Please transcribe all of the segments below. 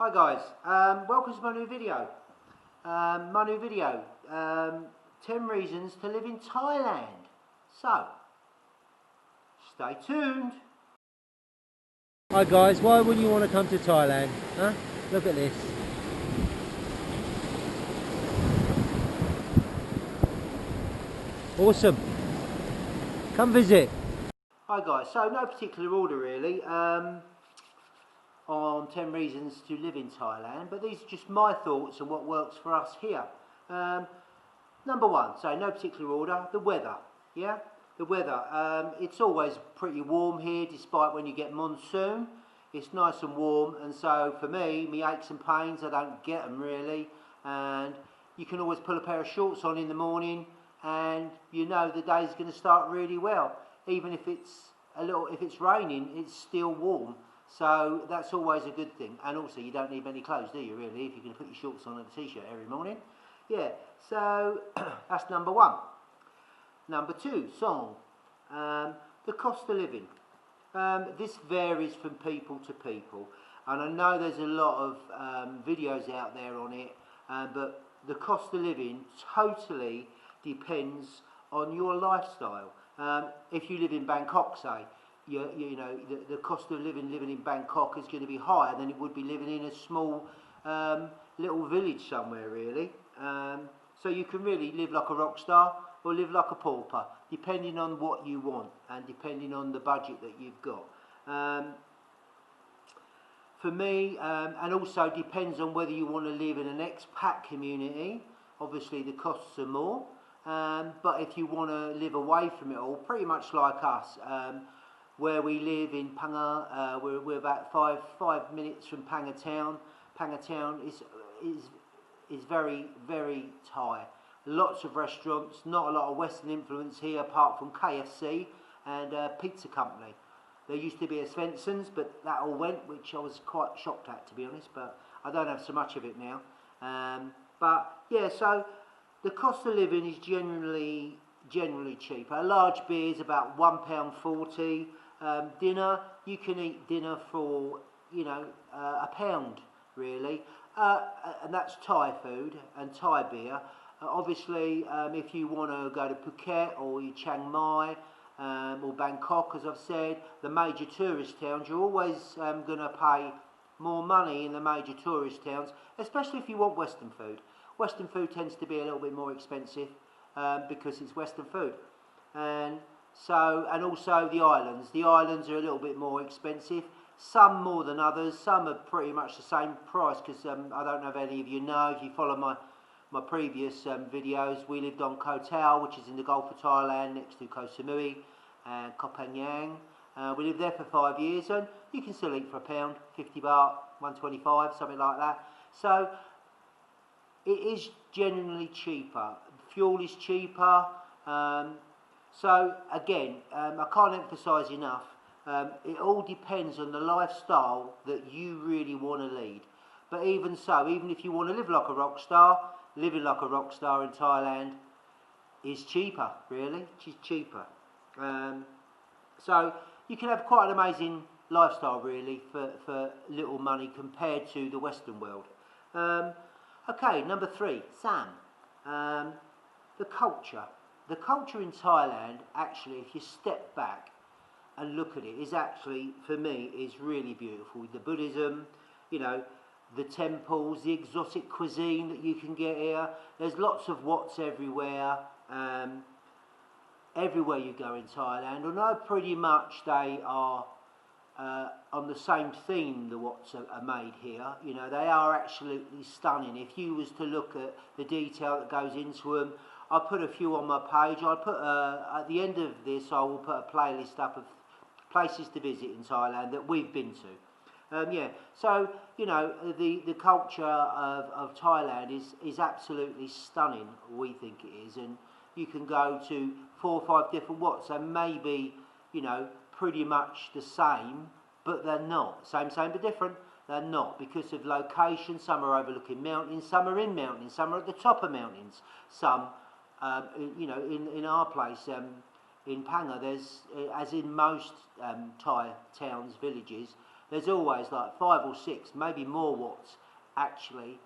Hi guys, welcome to my new video. 10 reasons to live in Thailand. So, stay tuned. Hi guys, why wouldn't you want to come to Thailand? Huh? Look at this. Awesome. Come visit. Hi guys, so no particular order really on 10 reasons to live in Thailand, but these are just my thoughts on what works for us here. Number one, so no particular order, the weather. Yeah, the weather. It's always pretty warm here, despite when you get monsoon. It's nice and warm, and so for me, my aches and pains, I don't get them really. And you can always pull a pair of shorts on in the morning, and you know the day's going to start really well. Even if it's raining, it's still warm. So that's always a good thing. And also, you don't need many clothes, do you, really, if you're going to put your shorts on and a t-shirt every morning? Yeah, so that's number one. Number two, song. The cost of living. This varies from people to people. And I know there's a lot of videos out there on it, but the cost of living totally depends on your lifestyle. If you live in Bangkok, say, you know, the cost of living in Bangkok is going to be higher than it would be living in a small little village somewhere, really. So you can really live like a rock star or live like a pauper, depending on what you want and depending on the budget that you've got. For me, and also depends on whether you want to live in an expat community. Obviously the costs are more, but if you want to live away from it all, pretty much like us, where we live in Panga, we're about five minutes from Panga town. Panga town is very, very Thai. Lots of restaurants, not a lot of Western influence here apart from KFC and pizza company. There used to be a Svensson's, but that all went, which I was quite shocked at, to be honest, but I don't have so much of it now. But yeah, so the cost of living is generally cheaper. A large beer is about £1.40. Dinner, you can eat dinner for, you know, £1, really. And that's Thai food and Thai beer. Obviously, if you want to go to Phuket or Chiang Mai or Bangkok, as I've said, the major tourist towns, you're always going to pay more money in the major tourist towns, especially if you want Western food. Western food tends to be a little bit more expensive because it's Western food. And also the islands. The islands are a little bit more expensive. Some more than others. Some are pretty much the same price because I don't know if any of you know, if you follow my previous videos, we lived on Koh Tao, which is in the Gulf of Thailand, next to Koh Samui and Koh Phangan. We lived there for 5 years, and you can still eat for £1, 50 baht, 125, something like that. So it is generally cheaper. Fuel is cheaper. So again, I can't emphasise enough, it all depends on the lifestyle that you really want to lead. But even so, even if you want to live like a rock star, living like a rock star in Thailand is cheaper, really. It's cheaper. So you can have quite an amazing lifestyle, really, for little money compared to the Western world. Okay, number three, Sam. The culture. The culture in Thailand, actually, if you step back and look at it, is actually, for me, is really beautiful. The Buddhism, you know, the temples, the exotic cuisine that you can get here. There's lots of wots everywhere. Everywhere you go in Thailand, although pretty much they are on the same theme, the wots are made here. You know, they are absolutely stunning. If you was to look at the detail that goes into them, I'll put a few on my page. I'll put at the end of this, I will put a playlist up of places to visit in Thailand that we've been to. Yeah, so you know the culture of Thailand is absolutely stunning. We think it is, and you can go to 4 or 5 different wots, and maybe, you know, pretty much the same, but they're not. Same but different. They're not, because of location. Some are overlooking mountains, some are in mountains, some are at the top of mountains. Some, you know, in our place, in Panga, there's, as in most Thai towns, villages, there's always like 5 or 6, maybe more watts actually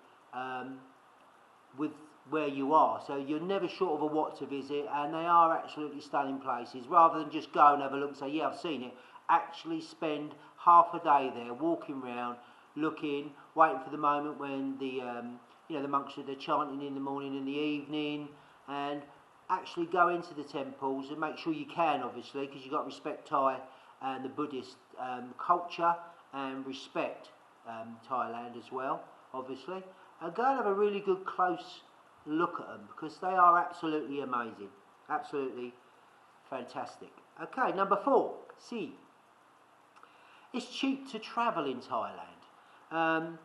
with where you are. So you're never short of a watt to visit, and they are absolutely stunning places. Rather than just go and have a look and say, yeah, I've seen it, actually spend half a day there walking around, looking, waiting for the moment when the the monks are chanting in the morning and the evening, and actually go into the temples and make sure you can, obviously, because you've got to respect Thai and the Buddhist culture, and respect Thailand as well, obviously. And go and have a really good close look at them, because they are absolutely amazing, absolutely fantastic. Okay, number 4, C. It's cheap to travel in Thailand.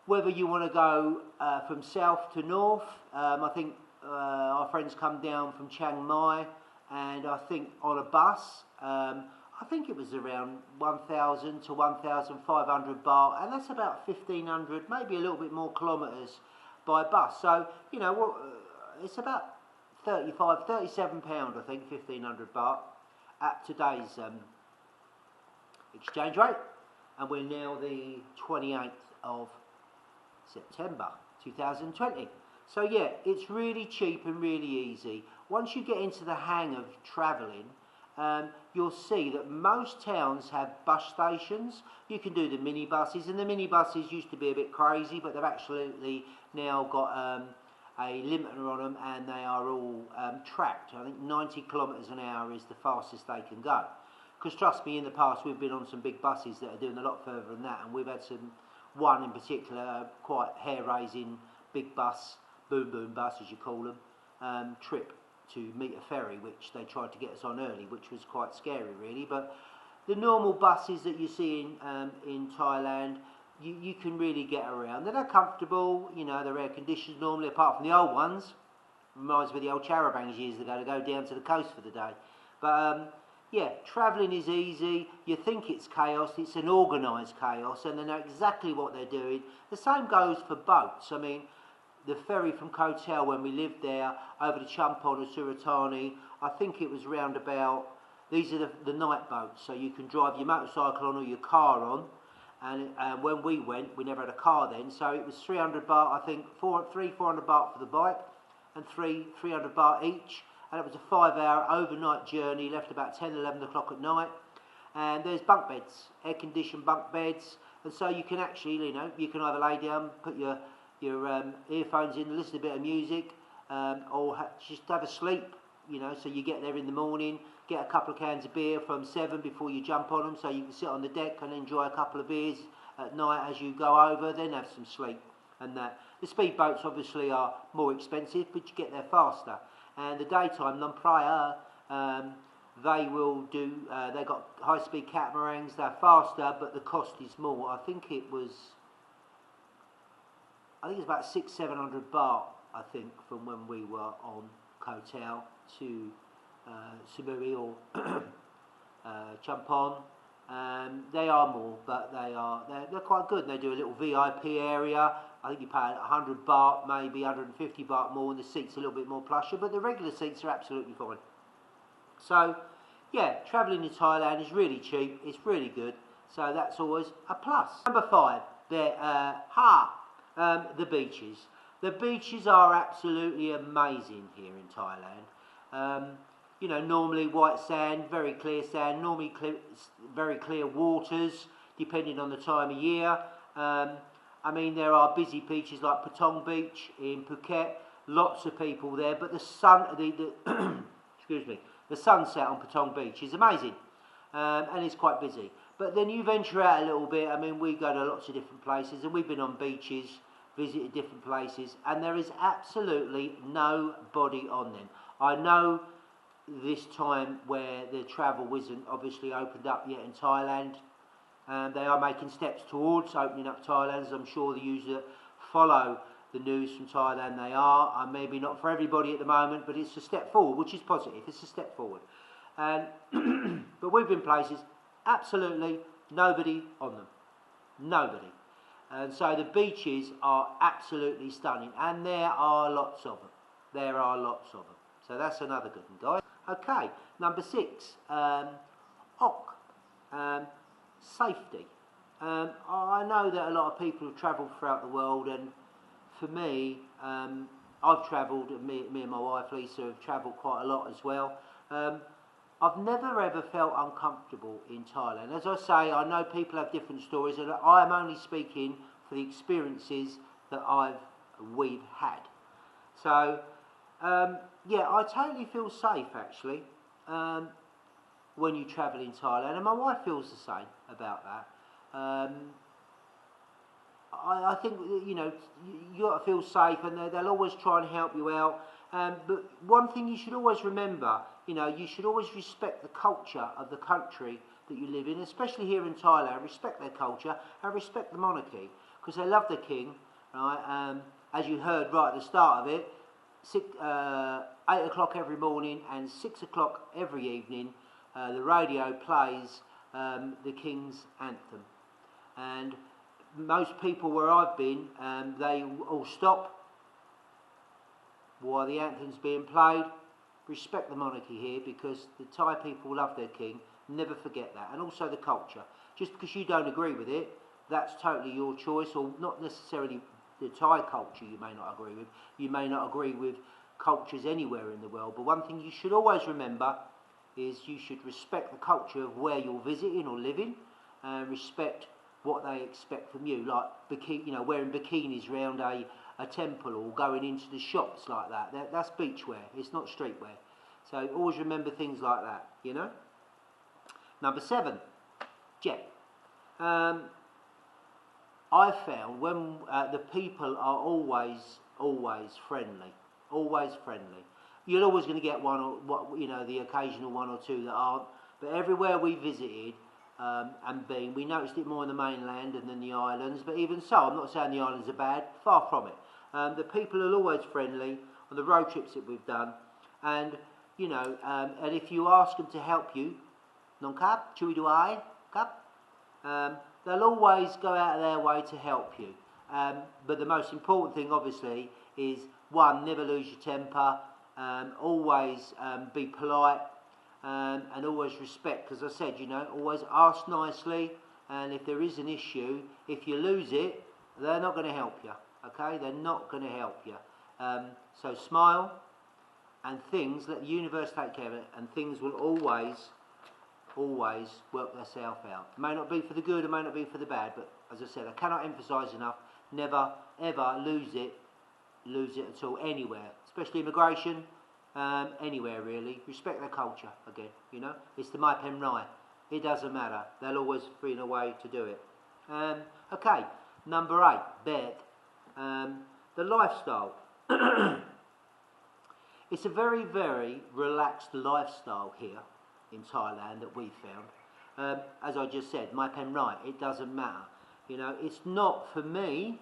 Whether you want to go from south to north, I think our friends come down from Chiang Mai, and I think on a bus, I think it was around 1,000 to 1,500 baht, and that's about 1,500, maybe a little bit more kilometres by bus. So, you know what, it's about 35, 37 pound, I think, 1,500 baht at today's exchange rate, and we're now the 28th of September 2020. So yeah, it's really cheap and really easy. Once you get into the hang of travelling, you'll see that most towns have bus stations. You can do the minibuses, and the minibuses used to be a bit crazy, but they've absolutely now got a limiter on them, and they are all tracked. I think 90 kilometres an hour is the fastest they can go. Because trust me, in the past we've been on some big buses that are doing a lot further than that, and we've had one in particular, quite hair-raising big bus, boom boom bus as you call them, trip to meet a ferry, which they tried to get us on early, which was quite scary really. But the normal buses that you see in Thailand, you can really get around. They're comfortable, you know, they're air conditioned normally, apart from the old ones. Reminds me of the old charabangs years ago to go down to the coast for the day. But yeah, travelling is easy. You think it's chaos, it's an organised chaos, and they know exactly what they're doing. The same goes for boats. I mean, the ferry from Koh Tao, when we lived there, over to Champon or Suratani, I think it was round about, these are the night boats, so you can drive your motorcycle on or your car on. And when we went, we never had a car then, so it was 300 baht, I think, 400 baht for the bike, and 300 baht each. And it was a 5-hour overnight journey, left about 10, 11 o'clock at night. And there's bunk beds, air-conditioned bunk beds, and so you can actually, you know, you can either lay down, put your earphones in, listen to a bit of music, or just have a sleep, you know. So you get there in the morning, get a couple of cans of beer from 7 before you jump on them, so you can sit on the deck and enjoy a couple of beers at night as you go over, then have some sleep. And that the speedboats obviously are more expensive, but you get there faster. And the daytime, Nong Praia, they will do, they've got high-speed catamarans, they're faster, but the cost is more. I think it's about 600-700 baht, I think, from when we were on Koh Tao to Samui or Champon. They are more, but they're quite good. They do a little VIP area. I think you pay 100 baht, maybe 150 baht more, and the seats are a little bit more plusher, but the regular seats are absolutely fine. So, yeah, travelling in Thailand is really cheap, it's really good, so that's always a plus. Number 5, the beaches. The beaches are absolutely amazing here in Thailand. You know, normally white sand, very clear sand, normally very clear waters, depending on the time of year. I mean, there are busy beaches like Patong Beach in Phuket, lots of people there, but the excuse me, the sunset on Patong Beach is amazing, and it's quite busy. But then you venture out a little bit. I mean, we go to lots of different places, and we've been on beaches, visited different places, and there is absolutely nobody on them. I know this time where the travel isn't obviously opened up yet in Thailand, and they are making steps towards opening up Thailand, as I'm sure the users that follow the news from Thailand, they are. Maybe not for everybody at the moment, but it's a step forward, which is positive. It's a step forward. And but we've been places, absolutely nobody on them. Nobody. And so the beaches are absolutely stunning, and there are lots of them. There are lots of them. So that's another good one, guys. Okay, number 6, safety. I know that a lot of people have travelled throughout the world, and for me, I've travelled, and me and my wife Lisa have travelled quite a lot as well. I've never ever felt uncomfortable in Thailand. As I say, I know people have different stories, and I am only speaking for the experiences that we've had. So, yeah, I totally feel safe actually when you travel in Thailand, and my wife feels the same about that. I think, you know, you got to feel safe, and they'll always try and help you out. But one thing you should always remember, you know, you should always respect the culture of the country that you live in, especially here in Thailand. Respect their culture and respect the monarchy, because they love the king, right? As you heard right at the start of it, 8 o'clock every morning and 6 o'clock every evening, the radio plays the King's anthem. And most people where I've been, they all stop while the anthem's being played. Respect the monarchy here, because the Thai people love their king. Never forget that. And also the culture. Just because you don't agree with it, that's totally your choice, or not necessarily the Thai culture you may not agree with. You may not agree with cultures anywhere in the world, but one thing you should always remember is you should respect the culture of where you're visiting or living, and respect what they expect from you, like wearing bikinis around a temple, or going into the shops like that. That's beachwear, it's not streetwear. So always remember things like that, you know. Number 7, jet. I found when the people are always friendly, always friendly. You're always going to get the occasional one or two that aren't, but everywhere we visited and been, we noticed it more in the mainland than the islands. But even so, I'm not saying the islands are bad, far from it. The people are always friendly on the road trips that we've done, and you know, and if you ask them to help you, non cap, chui duai, cap. They'll always go out of their way to help you. But the most important thing, obviously, is one, never lose your temper, always be polite, and always respect. As I said, you know, always ask nicely, and if there is an issue, if you lose it, they're not going to help you, okay? They're not going to help you. So smile, and let the universe take care of it, and things will always work themselves out. It may not be for the good, it may not be for the bad, but as I said, I cannot emphasise enough, never ever lose it at all, anywhere, especially immigration, anywhere really. Respect their culture, again, you know. It's the Mai Pen Rai. It doesn't matter, they'll always find a way to do it. Okay, number 8, bed. The lifestyle. It's a very, very relaxed lifestyle here in Thailand that we found. As I just said, Mai Pen Rai, it doesn't matter. You know, it's not, for me,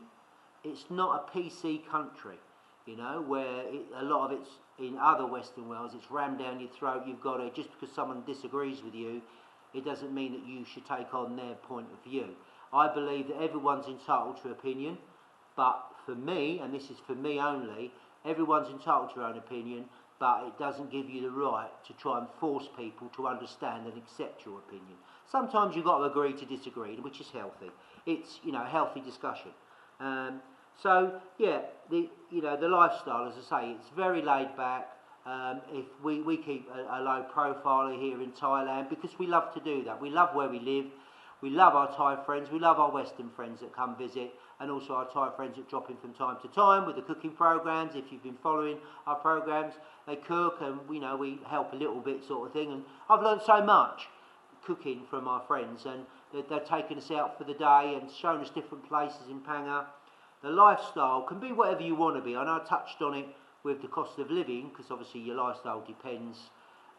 it's not a PC country, you know, where a lot of it's in other Western worlds, it's rammed down your throat. You've got to, just because someone disagrees with you, it doesn't mean that you should take on their point of view. I believe that everyone's entitled to opinion, but for me, and this is for me only, everyone's entitled to their own opinion, but it doesn't give you the right to try and force people to understand and accept your opinion. Sometimes you've got to agree to disagree, which is healthy. It's, you know, a healthy discussion. So yeah, the lifestyle, as I say, it's very laid back. If we keep a low profile here in Thailand, because we love to do that. We love where we live. We love our Thai friends. We love our Western friends that come visit, and also our Thai friends that drop in from time to time with the cooking programs. If you've been following our programs, they cook, and we help a little bit, sort of thing. And I've learned so much cooking from our friends, and they've taken us out for the day and shown us different places in Panga. The lifestyle can be whatever you want to be. I know I touched on it with the cost of living, because obviously your lifestyle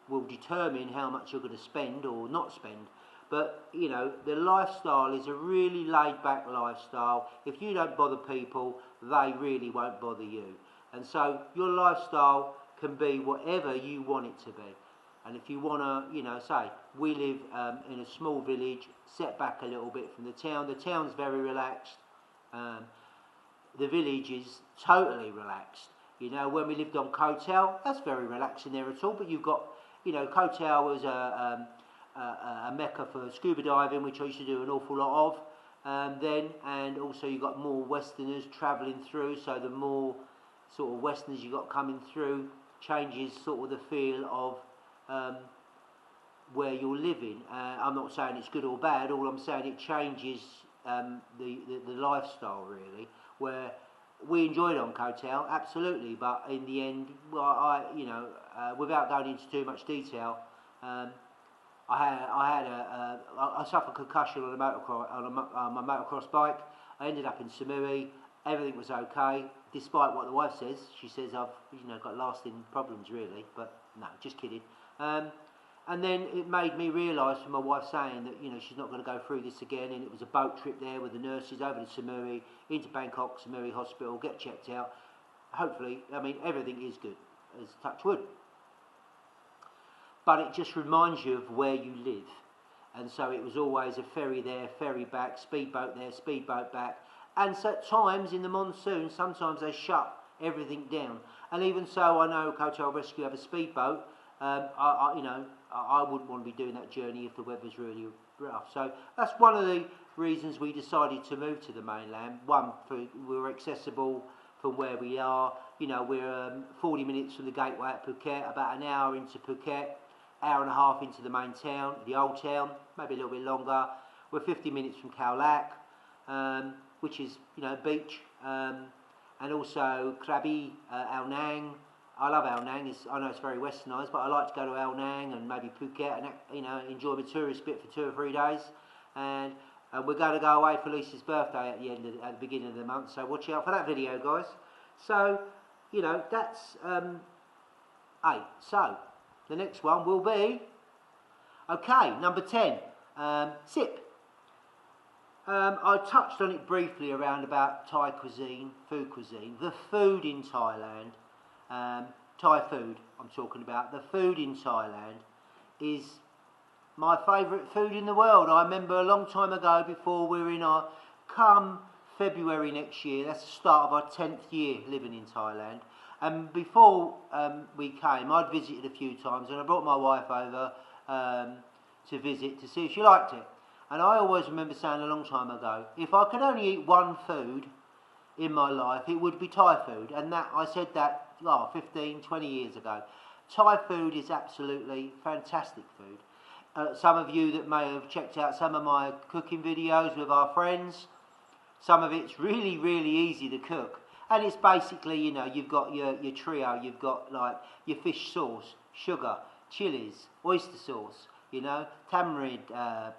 will determine how much you're going to spend or not spend. But, you know, the lifestyle is a really laid-back lifestyle. If you don't bother people, they really won't bother you. And so your lifestyle can be whatever you want it to be. And if you want to, you know, say, we live in a small village, set back a little bit from the town. The town's very relaxed. The village is totally relaxed. You know, when we lived on Koh Tao, that's very relaxing there at all. But you've got, you know, Koh Tao was a mecca for scuba diving, which I used to do an awful lot of. then, and also you've got more Westerners travelling through, so the more sort of Westerners you've got coming through changes sort of the feel of where you're living. I'm not saying it's good or bad, all I'm saying it changes the lifestyle really, where we enjoyed it on Koh Tao, absolutely, but in the end, well, without going into too much detail, I suffered concussion on my motocross bike. I ended up in Samui. Everything was okay, despite what the wife says. She says I've got lasting problems really, but no, just kidding. And then it made me realise from my wife saying that she's not going to go through this again, and it was a boat trip there with the nurses over to Samui, into Bangkok, Samui Hospital, get checked out. Hopefully, everything is good, as touch wood. But it just reminds you of where you live. And so it was always a ferry there, ferry back, speedboat there, speedboat back. And so at times in the monsoon, sometimes they shut everything down. And even so, I know Koh Tao Rescue have a speedboat. I wouldn't want to be doing that journey if the weather's really rough. So that's one of the reasons we decided to move to the mainland. One, we're accessible from where we are. We're 40 minutes from the gateway at Phuket, about an hour into Phuket, hour and a half into the main town, the old town, maybe a little bit longer. We're 50 minutes from Khao Lak, which is, beach, and also Krabi, Ao Nang. I love Ao Nang. I know it's very westernised, but I like to go to Ao Nang and maybe Phuket and enjoy the tourist bit for 2 or 3 days. And we're going to go away for Lisa's birthday at the beginning of the month, so watch out for that video, guys. So that's 8. So the next one will be number 10. Sip. I touched on it briefly around about Thai cuisine, food cuisine. The food in Thailand. Thai food I'm talking about. The food in Thailand is my favourite food in the world. I remember a long time ago, before we were in come February next year, that's the start of our 10th year living in Thailand. And before we came, I'd visited a few times, and I brought my wife over to visit to see if she liked it. And I always remember saying a long time ago, if I could only eat one food in my life, it would be Thai food. And I said that 15, 20 years ago. Thai food is absolutely fantastic food. Some of you that may have checked out some of my cooking videos with our friends, some of it's really, really easy to cook. And it's basically, you've got your trio, you've got like your fish sauce, sugar, chilies, oyster sauce, tamarind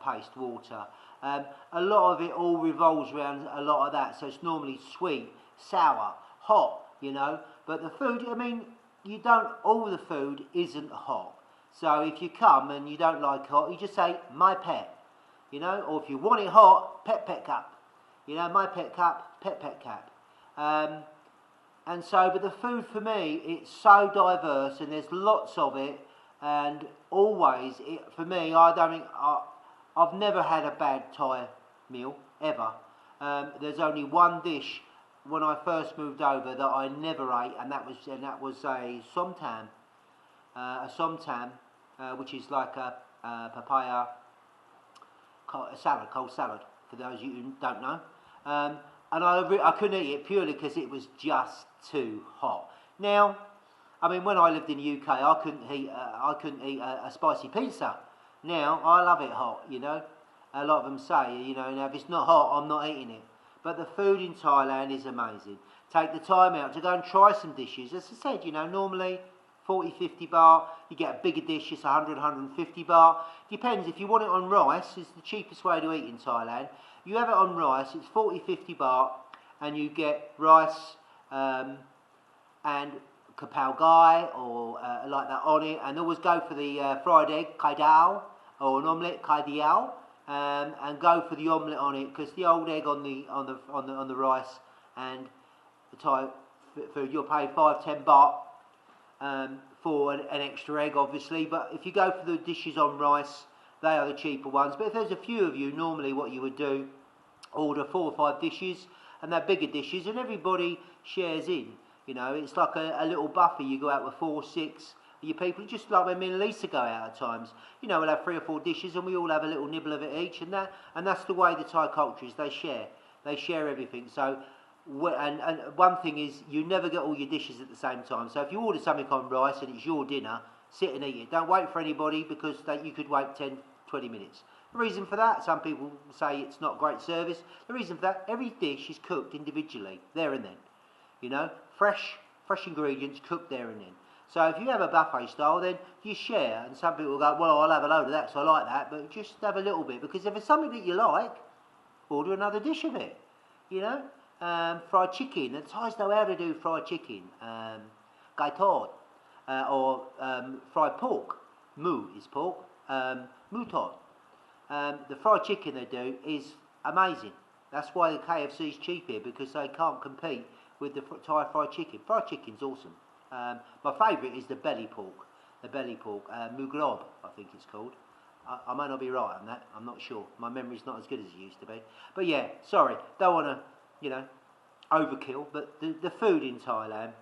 paste, water. A lot of it all revolves around a lot of that. So it's normally sweet, sour, hot, But the food, all the food isn't hot. So if you come and you don't like hot, you just say, my pet, Or if you want it hot, pet cup. My pet cup, pet cup. And so, but the food for me, it's so diverse and there's lots of it. And always, for me, I've never had a bad Thai meal, ever. There's only one dish when I first moved over that I never ate, and that was a somtam. A somtam, which is like a papaya salad, cold salad, for those of you who don't know. And I couldn't eat it purely because it was just too hot. Now, when I lived in the UK, I couldn't eat a spicy pizza. Now, I love it hot, A lot of them say, now if it's not hot, I'm not eating it. But the food in Thailand is amazing. Take the time out to go and try some dishes. As I said, normally 40, 50 baht. You get a bigger dish, it's 100, 150 baht. Depends, if you want it on rice, it's the cheapest way to eat in Thailand. You have it on rice, it's 40, 50 baht, and you get rice and kapau gai or like that on it, and always go for the fried egg, kai dao, or an omelette, kai diao, and go for the omelette on it, because the old egg on the rice and the Thai food, you'll pay 5-10 baht for an extra egg, obviously. But if you go for the dishes on rice, they are the cheaper ones. But if there's a few of you, normally what you would do, order 4 or 5 dishes, and they're bigger dishes, and everybody shares in. It's like a little buffet. You go out with 4, 6, your people, just like when me and Lisa go out at times. You know, we'll have 3 or 4 dishes and we all have a little nibble of it each, and that's the way the Thai culture is. They share everything. So, and one thing is, you never get all your dishes at the same time. So if you order something on rice and it's your dinner, sit and eat it. Don't wait for anybody, because you could wait 10, 20 minutes. The reason for that, some people say it's not great service. The reason for that, every dish is cooked individually, there and then. You know, fresh ingredients cooked there and then. So if you have a buffet style, then you share, and some people will go, well, I'll have a load of that, so I like that, but just have a little bit, because if it's something that you like, order another dish of it, you know. Fried chicken, the Thais know how to do fried chicken, gai tod, or fried pork, mu is pork, mu tod. The fried chicken they do is amazing. That's why the KFC is cheap here, because they can't compete with the Thai fried chicken. Fried chicken's awesome. My favourite is the belly pork. Mu glob, I think it's called. I may not be right on that, I'm not sure. My memory's not as good as it used to be. But yeah, sorry, don't want to, you know, overkill, but the food in Thailand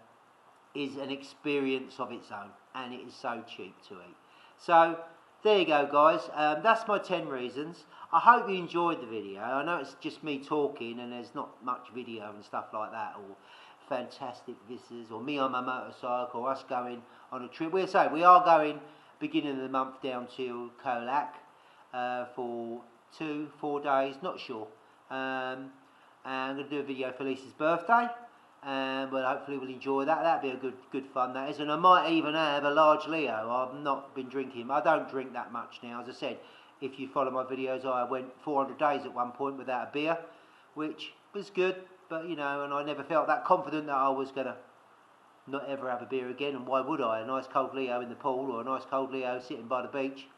is an experience of its own, and it is so cheap to eat. So, there you go, guys. That's my 10 reasons. I hope you enjoyed the video. I know it's just me talking and there's not much video and stuff like that, or fantastic vistas, or me on my motorcycle, or us going on a trip. We are going beginning of the month down to Koh Lak for 2-4 days, not sure. And I'm going to do a video for Lisa's birthday, and well, hopefully we'll enjoy that. That'll be a good fun, that is. And I might even have a large Leo. I've not been drinking. I don't drink that much now. As I said, if you follow my videos, I went 400 days at one point without a beer, which was good, but you know, and I never felt that confident that I was going to not ever have a beer again, and why would I? A nice cold Leo in the pool, or a nice cold Leo sitting by the beach.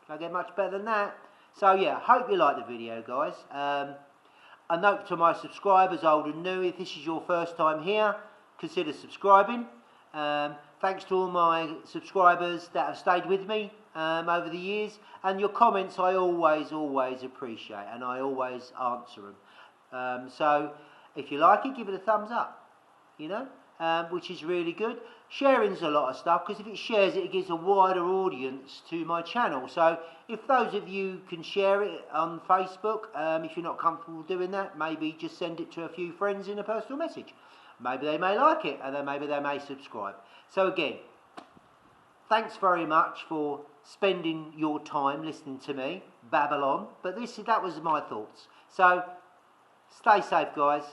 Can't get much better than that. So yeah, hope you liked the video, guys. A note to my subscribers, old and new, if this is your first time here, consider subscribing. Thanks to all my subscribers that have stayed with me over the years, and your comments I always appreciate, and I always answer them. So if you like it, give it a thumbs up, you know, which is really good. Sharing's a lot of stuff, because if it shares it gives a wider audience to my channel. So if those of you can share it on Facebook, if you're not comfortable doing that, maybe just send it to a few friends in a personal message. Maybe they may like it, and then maybe they may subscribe. So again, thanks very much for spending your time listening to me babble on. But that was my thoughts. So stay safe, guys,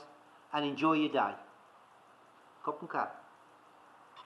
and enjoy your day. Khop khun kap.